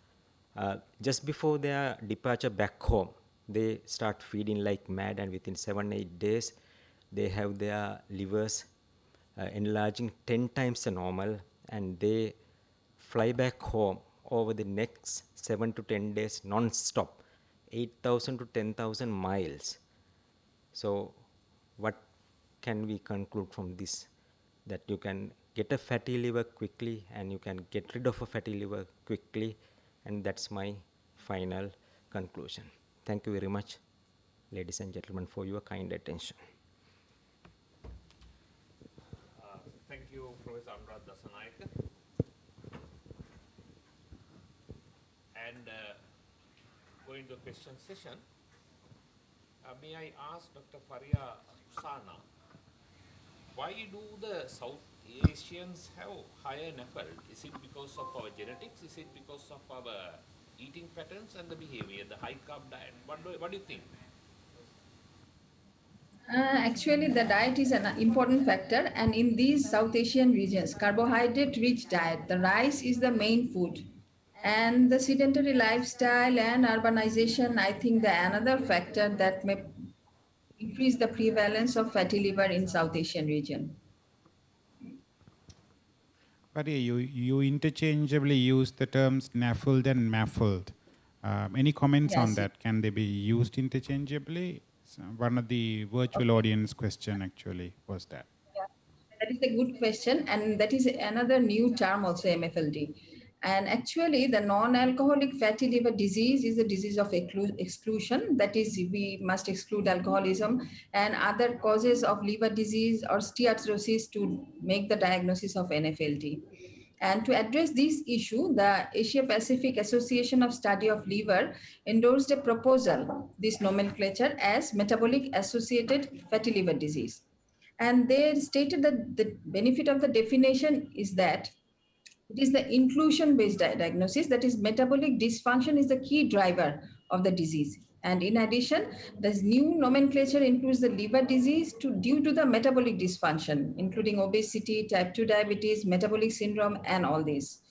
Just before their departure back home, they start feeding like mad, and within 7-8 days, they have their livers enlarging 10 times the normal, and they fly back home over the next 7 to 10 days non-stop, 8,000 to 10,000 miles. So what can we conclude from this? That you can get a fatty liver quickly and you can get rid of a fatty liver quickly, and that's my final conclusion. Thank you very much, ladies and gentlemen, for your kind attention. Thank you, Professor Anuradha Dasanayake. And going to question session, may I ask Dr. Faria Sana, why do the South Asians have higher NAFLD? Is it because of our genetics? Is it because of our eating patterns and the behavior, the high carb diet? What do you think? Actually, the diet is an important factor, and in these South Asian regions, carbohydrate-rich diet, the rice is the main food. And the sedentary lifestyle and urbanization, I think, the another factor that may increase the prevalence of fatty liver in South Asian region. But you interchangeably use the terms NAFLD and MAFLD. Any comments on Yes. that? Can they be used interchangeably? So one of the virtual audience question actually was that. That is a good question, and that is another new term also, MFLD. And actually, the non-alcoholic fatty liver disease is a disease of exclusion. That is, we must exclude alcoholism and other causes of liver disease or steatosis to make the diagnosis of NFLD. And to address this issue, the Asia Pacific Association of Study of Liver endorsed a proposal, this nomenclature, as metabolic associated fatty liver disease. And they stated that the benefit of the definition is that it is the inclusion-based diagnosis, that is, metabolic dysfunction is the key driver of the disease. And in addition, this new nomenclature includes the liver disease due to the metabolic dysfunction, including obesity, type 2 diabetes, metabolic syndrome, and all these.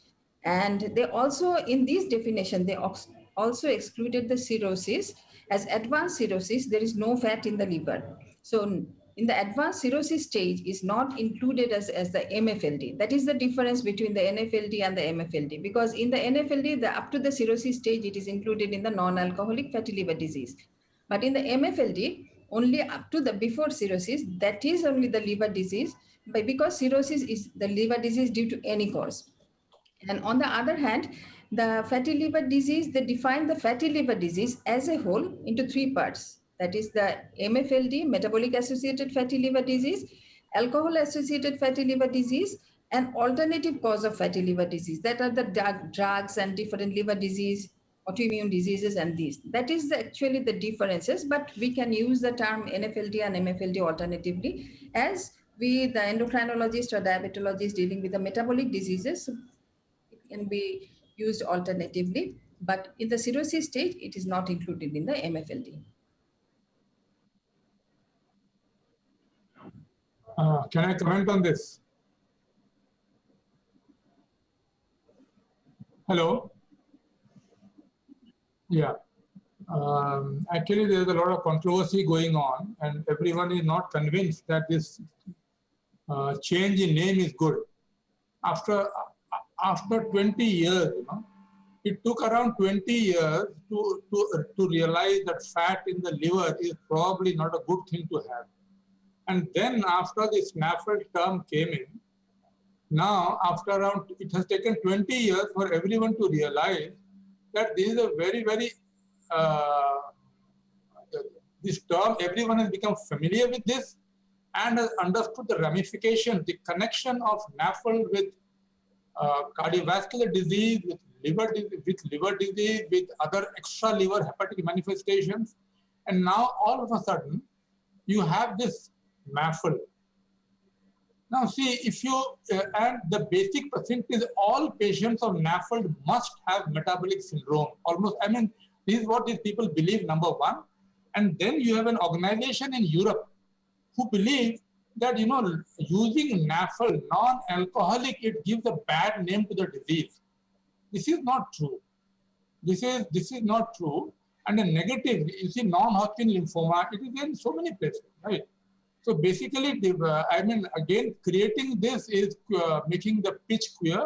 And they also, in this definition, they also excluded the cirrhosis. As advanced cirrhosis, there is no fat in the liver. So in the advanced cirrhosis stage is not included as the MFLD. That is the difference between the NFLD and the MFLD, because in the NFLD, up to the cirrhosis stage, it is included in the non-alcoholic fatty liver disease. But in the MFLD, only up to the before cirrhosis, that is only the liver disease, but because cirrhosis is the liver disease due to any cause. And on the other hand, the fatty liver disease, they define the fatty liver disease as a whole into three parts. That is the MFLD, metabolic associated fatty liver disease, alcohol associated fatty liver disease, and alternative cause of fatty liver disease. That are the drugs and different liver disease, autoimmune diseases, and these. That is actually the differences, but we can use the term NFLD and MFLD alternatively, as we, the endocrinologist or diabetologist dealing with the metabolic diseases, can be used alternatively, but in the cirrhosis stage, it is not included in the MFLD. Can I comment on this? Hello? Yeah. Actually, there's a lot of controversy going on, and everyone is not convinced that this change in name is good. After 20 years, it took around 20 years to realize that fat in the liver is probably not a good thing to have. And then after this NAFLD term came in, now after around, it has taken 20 years for everyone to realize that this is a very, very, this term, everyone has become familiar with this and has understood the ramification, the connection of NAFLD with cardiovascular disease, with liver disease, with other extra liver hepatic manifestations. And now all of a sudden, you have this MAFLD. Now see, if you, and the basic percent is all patients of NAFLD must have metabolic syndrome. Almost, I mean, this is what these people believe, number one. And then you have an organization in Europe who believe that, you know, using NAFLD, non-alcoholic, it gives a bad name to the disease. This is not true. This is not true. And a negative, you see, non-Hodgkin lymphoma, it is in so many places, right? So basically, I mean, again, creating this is making the pitch queer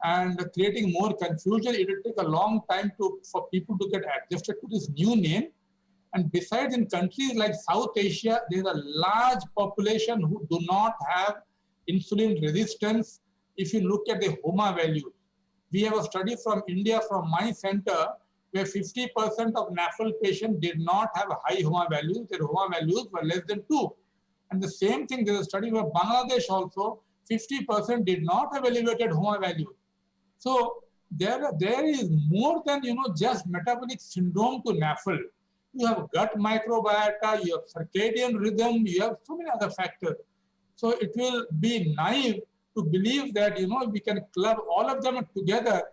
and creating more confusion. It will take a long time for people to get adjusted to this new name. And besides, in countries like South Asia, there is a large population who do not have insulin resistance. If you look at the HOMA value, we have a study from India, from my center, where 50% of NAFLD patients did not have high HOMA values. Their HOMA values were less than 2. And the same thing, there's a study where Bangladesh also, 50% did not have elevated HOMA values. So there is more than, you know, just metabolic syndrome to NAFLD. You have gut microbiota, you have circadian rhythm, you have so many other factors. So it will be naive to believe that, you know, we can club all of them together.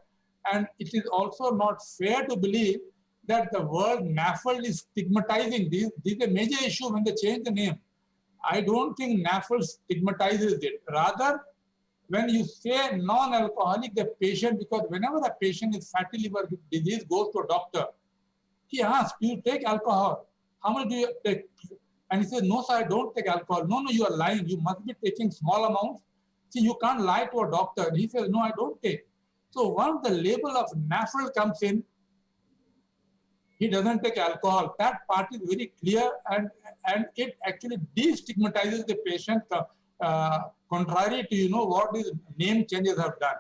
And it is also not fair to believe that the word NAFLD is stigmatizing. This is a major issue when they change the name. I don't think NAFLD stigmatizes it. Rather, when you say non-alcoholic, the patient, because whenever a patient is fatty liver disease goes to a doctor, he asks, do you take alcohol? How much do you take? And he says, no, sir, I don't take alcohol. No, you are lying. You must be taking small amounts. See, you can't lie to a doctor. And he says, no, I don't take. So once the label of NAFLD comes in, he doesn't take alcohol. That part is very clear, and it actually destigmatizes the patient, contrary to, you know, what these name changes have done.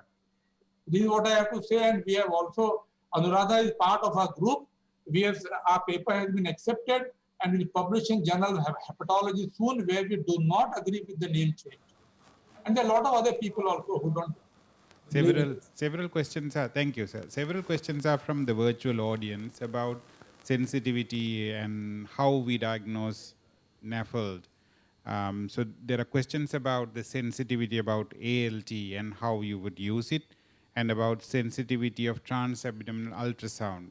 This is what I have to say, and we have also, Anuradha is part of our group. Our paper has been accepted and will publish in Journal of Hepatology soon, where we do not agree with the name change. And there are a lot of other people also who don't. Several questions are, thank you, sir. Several questions are from the virtual audience about sensitivity and how we diagnose NAFLD. So there are questions about the sensitivity about ALT and how you would use it, and about sensitivity of transabdominal ultrasound,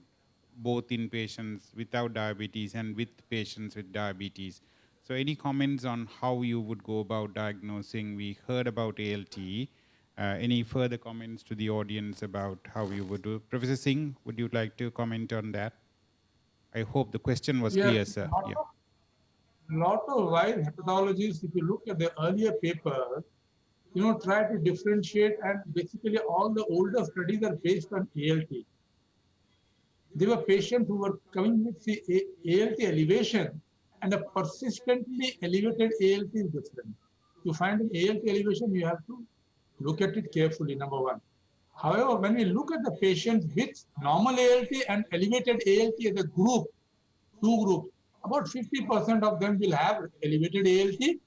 both in patients without diabetes and with patients with diabetes. So any comments on how you would go about diagnosing? We heard about ALT. Any further comments to the audience about how you would do? Professor Singh, would you like to comment on that? I hope the question was clear, sir. Lot of wise hepatologists, if you look at the earlier paper, you know, try to differentiate, and basically all the older studies are based on ALT. There were patients who were coming with the ALT elevation, and a persistently elevated ALT is different. To find an ALT elevation, you have to look at it carefully, number one. However, when we look at the patients with normal ALT and elevated ALT as a group, two groups, about 50% of them will have elevated ALT.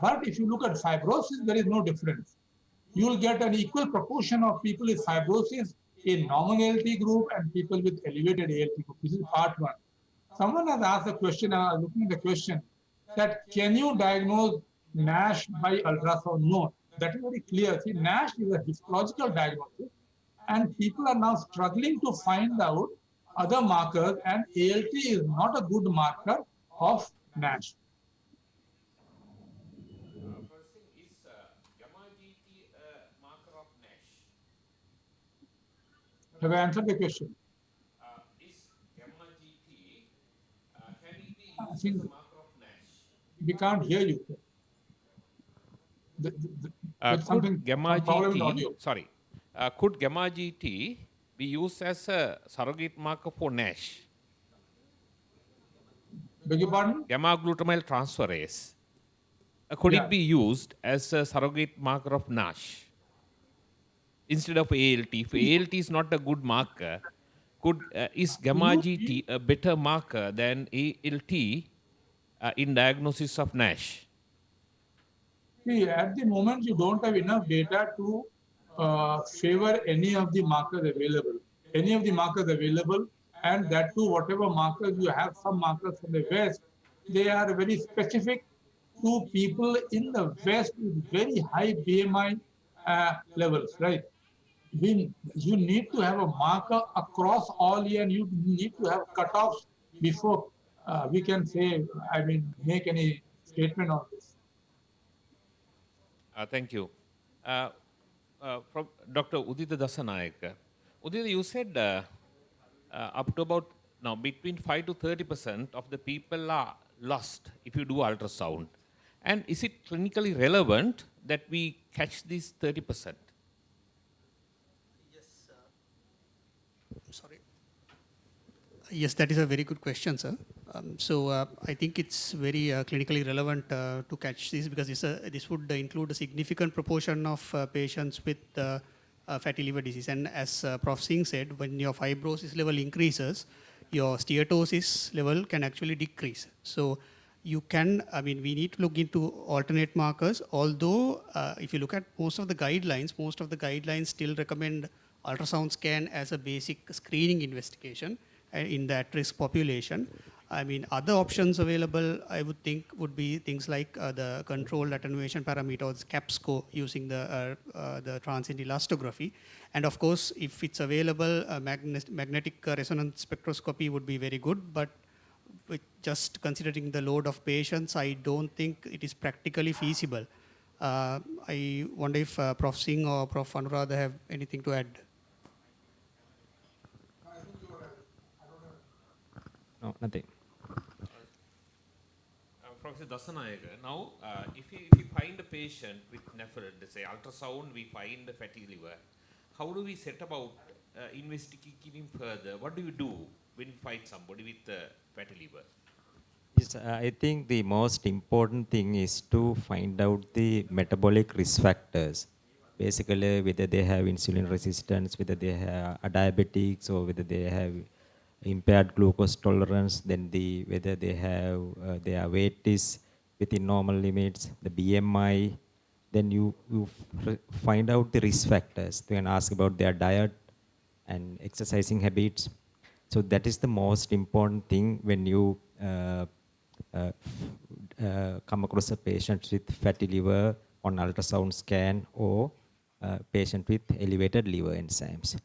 But if you look at fibrosis, there is no difference. You will get an equal proportion of people with fibrosis in normal ALT group and people with elevated ALT group. This is part one. Someone has asked a question, I was looking at the question, that can you diagnose NASH by ultrasound? No, that is very clear. See, NASH is a histological diagnosis, and people are now struggling to find out other markers, and ALT is not a good marker of NASH. Is gamma GT a marker of NASH? Have I answered the question? Is gamma GT, can it be used as a marker of NASH? We can't hear you. Could gamma GT, could gamma GT be used as a surrogate marker for NASH? Beg your pardon? Gamma glutamyl transferase. Could it be used as a surrogate marker of NASH instead of ALT? If ALT is not a good marker, is gamma GT a better marker than ALT in diagnosis of NASH? See, at the moment, you don't have enough data to favor any of the markers available. Any of the markers available, and that too, whatever markers you have, some markers from the West, they are very specific to people in the West with very high BMI levels, right? You need to have a marker across all year, and you need to have cutoffs before we can say, make any statement on this. Thank you. From Dr. Udita Dasanayake. Udita, you said up to about now between 5 to 30% of the people are lost if you do ultrasound. And is it clinically relevant that we catch these 30%? Sorry. Yes, that is a very good question, sir. I think it's very clinically relevant to catch this because this would include a significant proportion of patients with fatty liver disease. And as Prof. Singh said, when your fibrosis level increases, your steatosis level can actually decrease. So you can, we need to look into alternate markers, although if you look at most of the guidelines still recommend ultrasound scan as a basic screening investigation in the at-risk population. Other options available, I would think, would be things like the controlled attenuation parameter, or CAPSCO, using the transient elastography. And of course, if it's available, magnetic resonance spectroscopy would be very good, but with just considering the load of patients, I don't think it is practically feasible. I wonder if Prof. Singh or Prof. Anuradha have anything to add. No, nothing. Professor Dasanayake, now if you find a patient with NAFLD, say ultrasound, we find the fatty liver, how do we set about investigating further? What do you do when you find somebody with fatty liver? Yes, I think the most important thing is to find out the metabolic risk factors. Basically, whether they have insulin resistance, whether they are diabetics, or whether they have impaired glucose tolerance, then whether they have their weight is within normal limits, the BMI. Then you find out the risk factors. You can ask about their diet and exercising habits. So that is the most important thing when you come across a patient with fatty liver on ultrasound scan, or patient with elevated liver enzymes.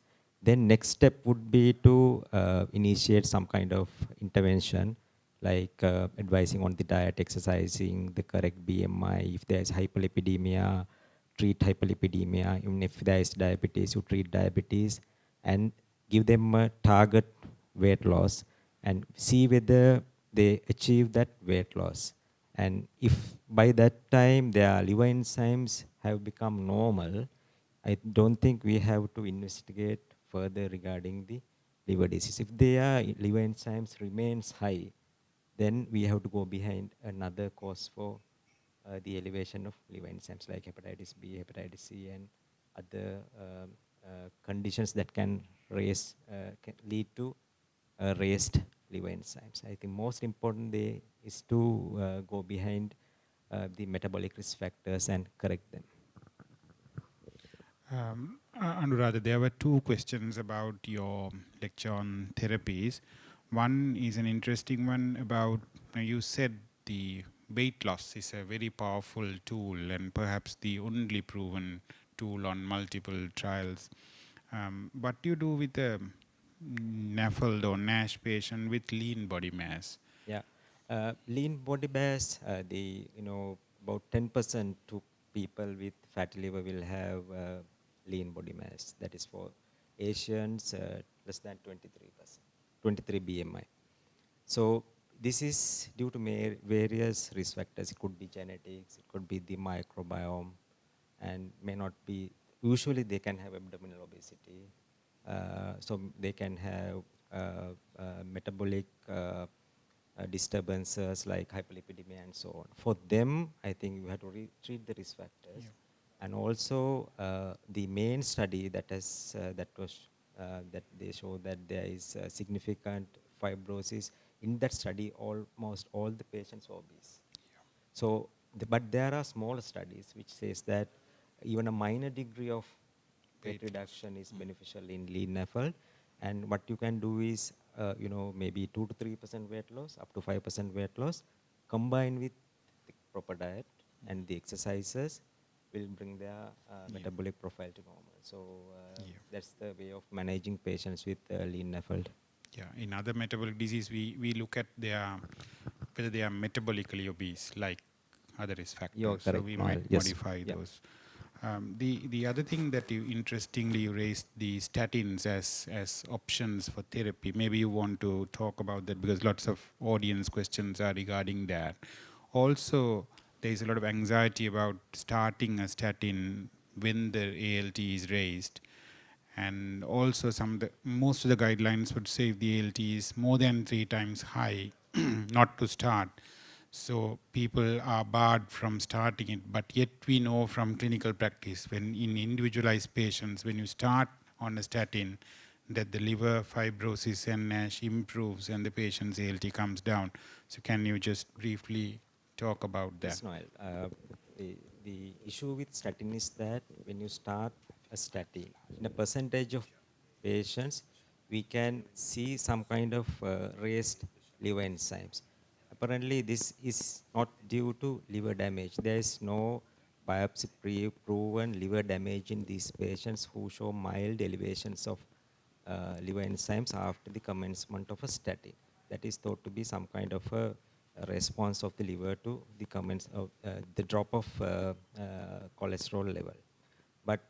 Then next step would be to initiate some kind of intervention, like advising on the diet, exercising, the correct BMI. If there is hyperlipidemia, treat hyperlipidemia. Even if there is diabetes, you treat diabetes, and give them a target weight loss and see whether they achieve that weight loss. And if by that time their liver enzymes have become normal, I don't think we have to investigate further regarding the liver disease. If their liver enzymes remains high, then we have to go behind another cause for the elevation of liver enzymes like hepatitis B, hepatitis C, and other conditions that can lead to raised liver enzymes. I think most important is to go behind the metabolic risk factors and correct them. Anuradha, there were two questions about your lecture on therapies. One is an interesting one about, you said the weight loss is a very powerful tool and perhaps the only proven tool on multiple trials. What do you do with a NAFLD or NASH patient with lean body mass? Yeah, lean body mass, about 10% to people with fatty liver will have lean body mass. That is for Asians, less than 23%, 23 BMI. So this is due to various risk factors. It could be genetics, it could be the microbiome, and may not be, usually they can have abdominal obesity. So they can have metabolic disturbances like hyperlipidemia and so on. For them, I think you have to treat the risk factors. Yeah. And also the main study that they show that there is significant fibrosis. In that study, almost all the patients were obese. Yeah. So, but there are small studies which says that even a minor degree of weight reduction is beneficial in lean NAFLD. And what you can do is, maybe 2 to 3% weight loss, up to 5% weight loss, combined with proper diet and the exercises will bring their metabolic profile to normal. So that's the way of managing patients with lean NAFLD. Yeah, in other metabolic disease, we look at whether they are metabolically obese, like other risk factors. You're So correct, we Noel. might Yes. modify Yeah. those. The other thing that you raised the statins as options for therapy. Maybe you want to talk about that because lots of audience questions are regarding that. Also, there is a lot of anxiety about starting a statin when the ALT is raised. And also most of the guidelines would say if the ALT is more than 3 times high, not to start. So people are barred from starting it, but yet we know from clinical practice, when in individualized patients, when you start on a statin, that the liver fibrosis and NASH improves and the patient's ALT comes down. So can you just briefly talk about that? Yes, Noel. The issue with statin is that when you start a statin, in a percentage of patients, we can see some kind of raised liver enzymes. Apparently, this is not due to liver damage. There is no biopsy proven liver damage in these patients who show mild elevations of liver enzymes after the commencement of a statin. That is thought to be some kind of a response of the liver to the comments of the drop of cholesterol level. But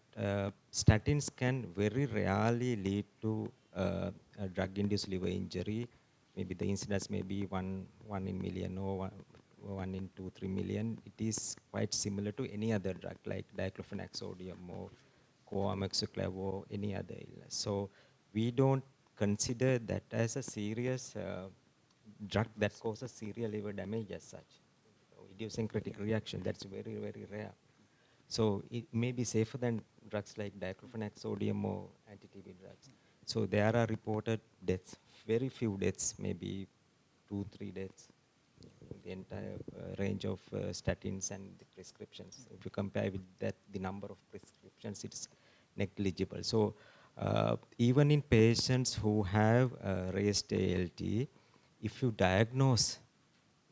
statins can very rarely lead to a drug-induced liver injury. Maybe the incidence may be one in million or one in 2-3 million. It is quite similar to any other drug like diclofenac sodium or coamoxiclav or any other illness. So we don't consider that as a serious drug that causes serious liver damage as such. Idiosyncratic reaction, that's very, very rare. So it may be safer than drugs like diclofenac sodium or anti-TB drugs. So there are reported deaths, very few deaths, maybe 2-3 deaths in the entire range of statins and the prescriptions. If you compare with that, the number of prescriptions, it's negligible. So even in patients who have raised ALT, if you diagnose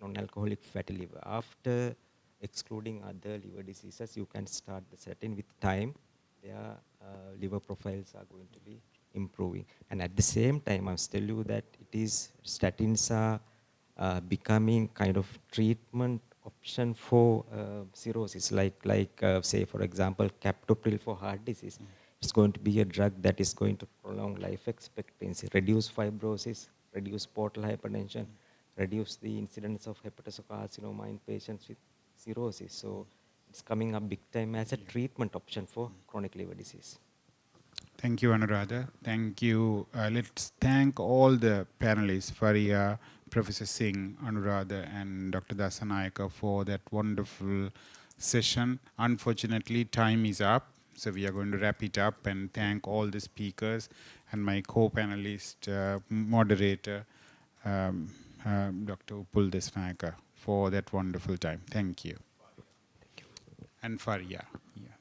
non-alcoholic fatty liver, after excluding other liver diseases, you can start the statin. With time, their liver profiles are going to be improving. And at the same time, I must tell you that statins are becoming kind of treatment option for cirrhosis, like say for example, captopril for heart disease. It's going to be a drug that is going to prolong life expectancy, reduce fibrosis, reduce portal hypertension, reduce the incidence of hepatocarcinoma in patients with cirrhosis. So it's coming up big time as a treatment option for chronic liver disease. Thank you, Anuradha. Thank you. Let's thank all the panelists, Faria, Professor Singh, Anuradha, and Dr. Dasanayaka for that wonderful session. Unfortunately, time is up, so we are going to wrap it up and thank all the speakers and my co-panelist, moderator, Dr. Upul Dasanayaka, for that wonderful time. Thank you. And Faria. Yeah.